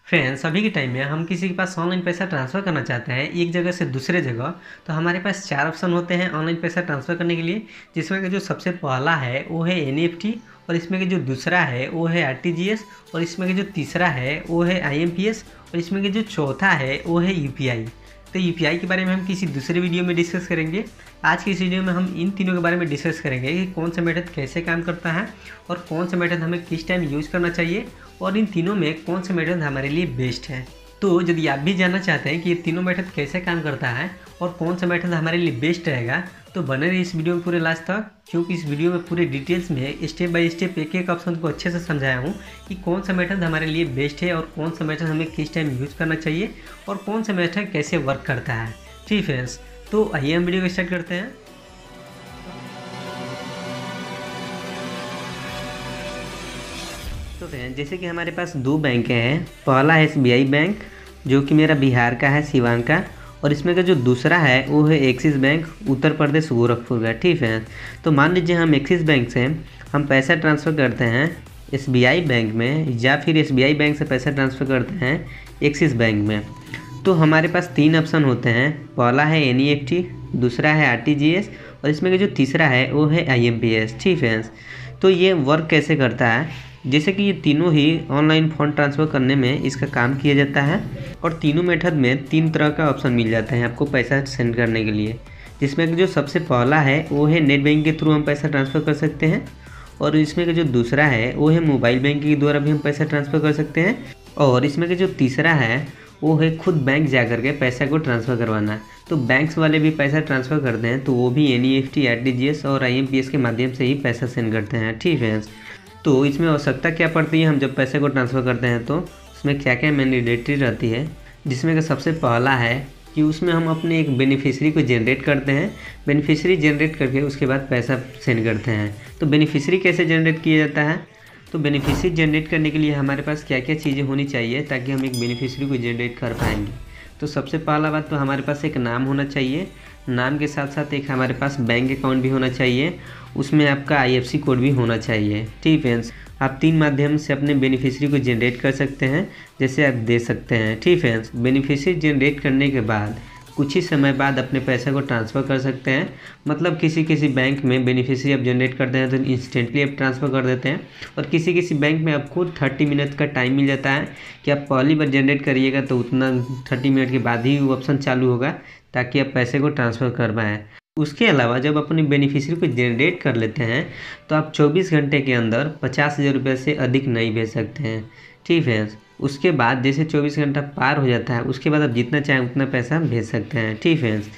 Friends, अभी के time में हम किसी के पास ऑनलाइन पैसा ट्रांसफ़र करना चाहते हैं एक जगह से दूसरे जगह, तो हमारे पास 4 ऑप्शन होते हैं ऑनलाइन पैसा ट्रांसफ़र करने के लिए। जिसमें कि जो सबसे पहला है वो है एनईएफटी, और इसमें कि जो दूसरा है वो है आरटीजीएस, और इसमें कि जो तीसरा है वो है आईएमपीएस, और इसमें कि जो चौथा है वो है यूपीआई। तो यूपीआई के बारे में हम किसी दूसरे वीडियो में डिस्कस करेंगे। आज की इस वीडियो में हम इन तीनों के बारे में डिस्कस करेंगे कि कौन सा मेथड कैसे काम करता है और कौन सा मेथड हमें किस टाइम यूज़ करना चाहिए, और इन तीनों में कौन सा मेथड हमारे लिए बेस्ट है। तो यदि आप भी जानना चाहते हैं कि ये तीनों मेथड कैसे काम करता है और कौन सा मेथड हमारे लिए बेस्ट रहेगा, तो बने रहिए इस वीडियो में पूरे लास्ट तक, क्योंकि इस वीडियो में पूरे डिटेल्स में स्टेप बाय स्टेप एक एक ऑप्शन को अच्छे से समझाया हूँ कि कौन सा मेथड हमारे लिए बेस्ट है और कौन सा मेथड हमें किस टाइम यूज़ करना चाहिए और कौन सा मेथड कैसे वर्क करता है। ठीक फ्रेंड्स, तो आइए हम वीडियो को स्टार्ट करते हैं। तो फ्रेंड्स, जैसे कि हमारे पास दो बैंक हैं। पहला है एसबीआई बैंक, जो कि मेरा बिहार का है, सिवान का, और इसमें का जो दूसरा है वो है एक्सिस बैंक, उत्तर प्रदेश गोरखपुर का। ठीक है, तो मान लीजिए हम एक्सिस बैंक से हम पैसा ट्रांसफ़र करते हैं एसबीआई बैंक में, या फिर एसबीआई बैंक से पैसा ट्रांसफ़र करते हैं एक्सिस बैंक में। तो हमारे पास तीन ऑप्शन होते हैं। पहला है एनईएफटी, दूसरा है आरटीजीएस, और इसमें का जो तीसरा है वो है आईएमपीएस। ठीक है, तो ये वर्क कैसे करता है, जैसे कि ये तीनों ही ऑनलाइन फंड ट्रांसफ़र करने में इसका काम किया जाता है, और तीनों मेथड में तीन तरह का ऑप्शन मिल जाता है आपको पैसा सेंड करने के लिए। जिसमें कि जो सबसे पहला है वो है नेट बैंकिंग के थ्रू हम पैसा ट्रांसफ़र कर सकते हैं, और इसमें का जो दूसरा है वो है मोबाइल बैंकिंग के द्वारा भी हम पैसा ट्रांसफ़र कर सकते हैं, और इसमें का जो तीसरा है वो है खुद बैंक जा कर के पैसा को ट्रांसफ़र करवाना। तो बैंक्स वाले भी पैसा ट्रांसफ़र करते हैं, तो वो भी एनईएफटी, आरटीजीएस और आईएमपीएस के माध्यम से ही पैसा सेंड करते हैं। ठीक है, तो इसमें आवश्यकता क्या पड़ती है, हम जब पैसे को ट्रांसफ़र करते हैं तो उसमें क्या क्या मैंडेटरी रहती है। जिसमें का सबसे पहला है कि उसमें हम अपने एक बेनिफिशियरी को जनरेट करते हैं। बेनिफिशियरी जनरेट करके उसके बाद पैसा सेंड करते हैं। तो बेनिफिशियरी कैसे जनरेट किया जाता है, तो बेनिफिशियरी जनरेट करने के लिए हमारे पास क्या क्या चीज़ें होनी चाहिए ताकि हम एक बेनिफिशियरी को जनरेट कर पाएंगे। तो सबसे पहला बात, तो हमारे पास एक नाम होना चाहिए। नाम के साथ साथ एक हमारे पास बैंक अकाउंट भी होना चाहिए, उसमें आपका आईएफएससी कोड भी होना चाहिए। ठीक फ्रेंड्स, आप तीन माध्यम से अपने बेनिफिशियरी को जनरेट कर सकते हैं, जैसे आप दे सकते हैं। ठीक फ्रेंड्स, बेनिफिशियरी जनरेट करने के बाद कुछ ही समय बाद अपने पैसे को ट्रांसफ़र कर सकते हैं। मतलब किसी किसी बैंक में बेनिफिशियरी आप जनरेट करते हैं तो इंस्टेंटली आप ट्रांसफ़र कर देते हैं, और किसी किसी बैंक में आपको 30 मिनट का टाइम मिल जाता है कि आप पहली बार जनरेट करिएगा तो उतना 30 मिनट के बाद ही वो ऑप्शन चालू होगा ताकि आप पैसे को ट्रांसफ़र कर पाएँ। उसके अलावा जब अपने बेनिफिशियरी को जनरेट कर लेते हैं तो आप 24 घंटे के अंदर 50,000 रुपये से अधिक नहीं भेज सकते हैं। ठीक है, उसके बाद जैसे 24 घंटा पार हो जाता है उसके बाद आप जितना चाहें उतना पैसा भेज सकते हैं। ठीक फ्रेंड्स,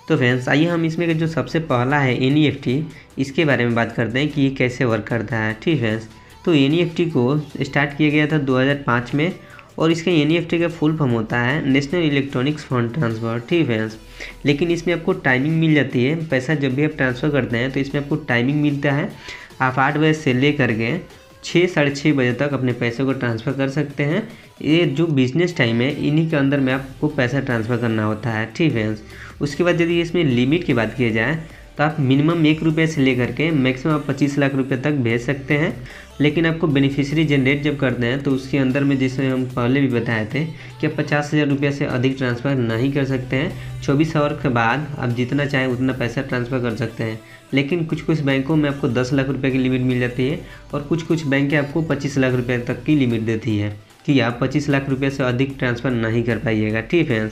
तो फ्रेंड्स आइए हम इसमें का जो सबसे पहला है एनईएफटी, इसके बारे में बात करते हैं कि ये कैसे वर्क करता है। ठीक फ्रेंड्स, तो एनईएफटी को स्टार्ट किया गया था 2005 में, और इसका एनईएफटी का फुल फॉर्म होता है नेशनल इलेक्ट्रॉनिक्स फंड ट्रांसफ़र। ठीक फ्रेंड्स, लेकिन इसमें आपको टाइमिंग मिल जाती है। पैसा जब भी आप ट्रांसफ़र करते हैं तो इसमें आपको टाइमिंग मिलता है। आप 8 बजे से ले करके 6 साढ़े 6 बजे तक अपने पैसे को ट्रांसफ़र कर सकते हैं। ये जो बिजनेस टाइम है इन्हीं के अंदर में आपको पैसा ट्रांसफ़र करना होता है। ठीक फ्रेंड्स, उसके बाद यदि इसमें लिमिट की बात की जाए तो आप मिनिमम 1 रुपये से लेकर के मैक्सिमम आप 25 लाख रुपये तक भेज सकते हैं। लेकिन आपको बेनिफिशियरी जनरेट जब करते हैं तो उसके अंदर में, जैसे हम पहले भी बताए थे, कि आप 50,000 रुपये से अधिक ट्रांसफ़र नहीं कर सकते हैं। 24 आवर के बाद आप जितना चाहें उतना पैसा ट्रांसफ़र कर सकते हैं। लेकिन कुछ कुछ बैंकों में आपको 10 लाख रुपये की लिमिट मिल जाती है, और कुछ कुछ बैंकें आपको 25 लाख रुपये तक की लिमिट देती है कि आप 25 लाख रुपये से अधिक ट्रांसफ़र नहीं कर पाइएगा। ठीक है,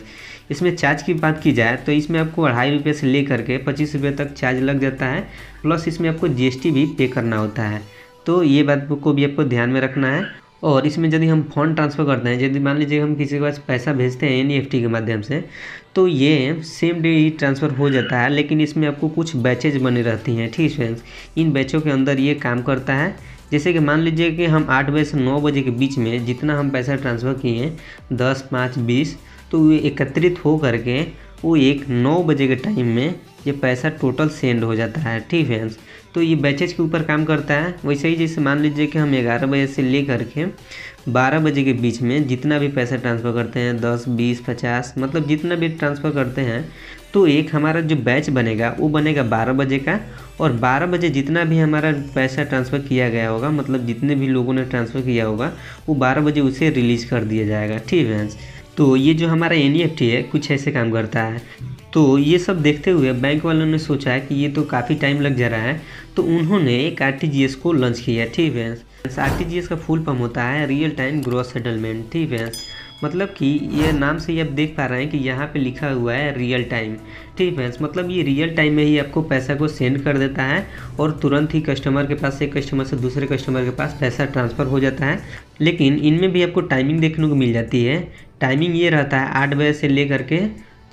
इसमें चार्ज की बात की जाए तो इसमें आपको 2.5 रुपये से ले करके 25 रुपये तक चार्ज लग जाता है, प्लस इसमें आपको जीएसटी भी पे करना होता है। तो ये बात को भी आपको ध्यान में रखना है। और इसमें यदि हम फंड ट्रांसफ़र करते हैं, यदि मान लीजिए हम किसी के पास पैसा भेजते हैं एनईएफटी के माध्यम से, तो ये सेम डे ही ट्रांसफ़र हो जाता है, लेकिन इसमें आपको कुछ बैचेज बनी रहती हैं। ठीक फ्रेंड्स, इन बैचों के अंदर ये काम करता है। जैसे कि मान लीजिए कि हम 8 बजे से 9 बजे के बीच में जितना हम पैसा ट्रांसफ़र किए, 10, 5, 20, तो ये एकत्रित हो करके वो एक 9 बजे के टाइम में ये पैसा टोटल सेंड हो जाता है। ठीक फ्रेंड्स, तो ये बैचेज के ऊपर काम करता है। वैसे ही जैसे मान लीजिए कि हम 11 बजे से ले करके 12 बजे के बीच में जितना भी पैसा ट्रांसफ़र करते हैं, 10, 20, 50, मतलब जितना भी ट्रांसफ़र करते हैं, तो एक हमारा जो बैच बनेगा वो बनेगा 12 बजे का, और 12 बजे जितना भी हमारा पैसा ट्रांसफ़र किया गया होगा, मतलब जितने भी लोगों ने ट्रांसफ़र किया होगा वो 12 बजे उसे रिलीज़ कर दिया जाएगा। ठीक है फ्रेंड्स, तो ये जो हमारा NEFT है कुछ ऐसे काम करता है। तो ये सब देखते हुए बैंक वालों ने सोचा कि ये तो काफ़ी टाइम लग जा रहा है, तो उन्होंने एक RTGS को लॉन्च किया। ठीक है, RTGS का फुल फॉर्म होता है रियल टाइम ग्रॉस सेटलमेंट। ठीक है, मतलब कि ये नाम से ही आप देख पा रहे हैं कि यहाँ पे लिखा हुआ है रियल टाइम। ठीक है, मतलब ये रियल टाइम में ही आपको पैसा को सेंड कर देता है और तुरंत ही कस्टमर के पास से, कस्टमर से दूसरे कस्टमर के पास पैसा ट्रांसफ़र हो जाता है। लेकिन इनमें भी आपको टाइमिंग देखने को मिल जाती है। टाइमिंग ये रहता है 8 बजे से लेकर के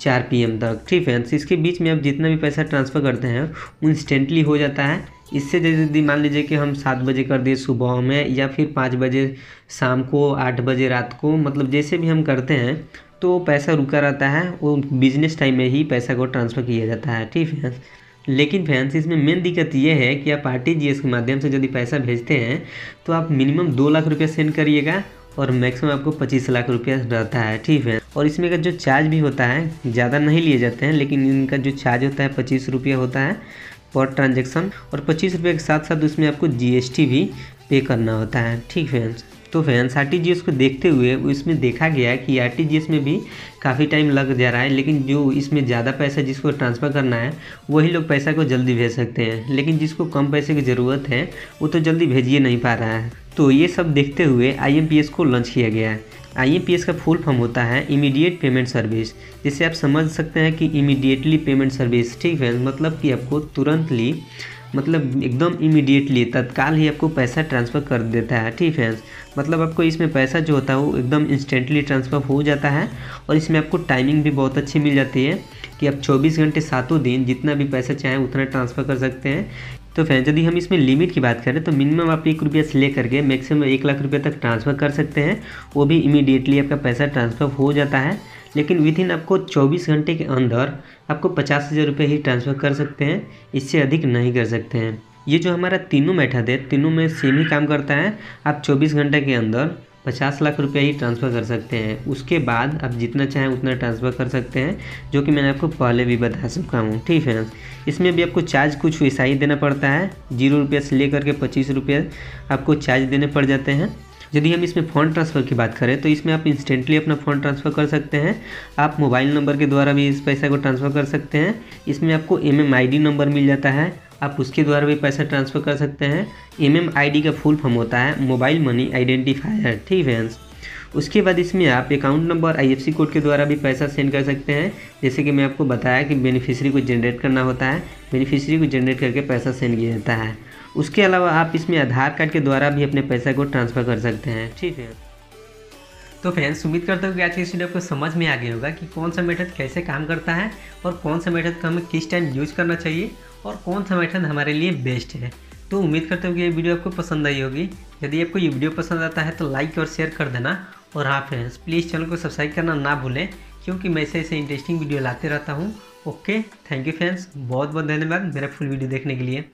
4 PM तक। ठीक है, इसके बीच में आप जितना भी पैसा ट्रांसफ़र करते हैं वो इंस्टेंटली हो जाता है। इससे यदि मान लीजिए कि हम 7 बजे कर दिए सुबह में, या फिर 5 बजे शाम को, 8 बजे रात को, मतलब जैसे भी हम करते हैं तो पैसा रुका रहता है, वो बिजनेस टाइम में ही पैसा को ट्रांसफ़र किया जाता है। ठीक है, लेकिन फ्रेंड्स इसमें मेन दिक्कत ये है कि आप RTGS के माध्यम से यदि पैसा भेजते हैं तो आप मिनिमम 2 लाख रुपया सेंड करिएगा और मैक्सिमम आपको 25 लाख रुपया रहता है। ठीक है, और इसमें का जो चार्ज भी होता है ज़्यादा नहीं लिए जाते हैं, लेकिन इनका जो चार्ज होता है 25 रुपया होता है पर ट्रांजैक्शन, और 25 रुपये के साथ साथ उसमें आपको GST भी पे करना होता है। ठीक है, तो फ्रेंड्स RTGS को देखते हुए इसमें देखा गया है कि RTGS में भी काफ़ी टाइम लग जा रहा है, लेकिन जो इसमें ज़्यादा पैसा जिसको ट्रांसफ़र करना है वही लोग पैसा को जल्दी भेज सकते हैं, लेकिन जिसको कम पैसे की ज़रूरत है वो तो जल्दी भेजिए नहीं पा रहा है। तो ये सब देखते हुए IMPS को लॉन्च किया गया है। IMPS का फुल फॉर्म होता है इमीडिएट पेमेंट सर्विस, जिसे आप समझ सकते हैं कि इमीडिएटली पेमेंट सर्विस। ठीक है, मतलब कि आपको तुरंतली, मतलब एकदम इमीडिएटली, तत्काल ही आपको पैसा ट्रांसफ़र कर देता है। ठीक है, मतलब आपको इसमें पैसा जो होता है वो एकदम इंस्टेंटली ट्रांसफ़र हो जाता है, और इसमें आपको टाइमिंग भी बहुत अच्छी मिल जाती है कि आप 24 घंटे 7 दिन जितना भी पैसा चाहें उतना ट्रांसफ़र कर सकते हैं। तो फ्रेंड्स यदि हम इसमें लिमिट की बात करें तो मिनिमम आप 1 रुपया से लेकर के मैक्सिमम 1 लाख रुपये तक ट्रांसफ़र कर सकते हैं, वो भी इमीडिएटली आपका पैसा ट्रांसफ़र हो जाता है। लेकिन विद इन आपको 24 घंटे के अंदर आपको 50,000 रुपये ही ट्रांसफ़र कर सकते हैं, इससे अधिक नहीं कर सकते हैं। ये जो हमारा तीनों मेथड है, तीनों में सेम ही काम करता है। आप 24 घंटे के अंदर 50 लाख रुपया ही ट्रांसफ़र कर सकते हैं, उसके बाद आप जितना चाहें उतना ट्रांसफ़र कर सकते हैं, जो कि मैंने आपको पहले भी बता चुका हूँ। ठीक है, इसमें भी आपको चार्ज कुछ वैसा ही देना पड़ता है, 0 रुपये से लेकर के 25 रुपये आपको चार्ज देने पड़ जाते हैं। यदि हम इसमें फ़ंड ट्रांसफ़र की बात करें तो इसमें आप इंस्टेंटली अपना फ़ंड ट्रांसफ़र कर सकते हैं। आप मोबाइल नंबर के द्वारा भी इस पैसा को ट्रांसफ़र कर सकते हैं। इसमें आपको MMID नंबर मिल जाता है, आप उसके द्वारा भी पैसा ट्रांसफ़र कर सकते हैं। MMID का फुल फॉर्म होता है मोबाइल मनी आइडेंटिफायर। ठीक है, उसके बाद इसमें आप अकाउंट नंबर IFSC कोड के द्वारा भी पैसा सेंड कर सकते हैं। जैसे कि मैं आपको बताया कि बेनिफिशियरी को जनरेट करना होता है, बेनिफिशियरी को जनरेट करके पैसा सेंड किया जाता है। उसके अलावा आप इसमें आधार कार्ड के द्वारा भी अपने पैसा को ट्रांसफ़र कर सकते हैं। ठीक है, तो फ्रेंड्स उम्मीद करता हूँ कि आज की इस वीडियो आपको समझ में आ गया होगा कि कौन सा मेथड कैसे काम करता है और कौन सा मेथड का हमें किस टाइम यूज करना चाहिए और कौन सा मेथड हमारे लिए बेस्ट है। तो उम्मीद करता हूँ कि ये वीडियो आपको पसंद आई होगी। यदि आपको ये वीडियो पसंद आता है तो लाइक और शेयर कर देना, और हाँ फ्रेंड्स प्लीज़ चैनल को सब्सक्राइब करना ना भूलें, क्योंकि मैं ऐसे इंटरेस्टिंग वीडियो लाते रहता हूँ। ओके, थैंक यू फ्रेंड्स, बहुत बहुत धन्यवाद मेरा फुल वीडियो देखने के लिए।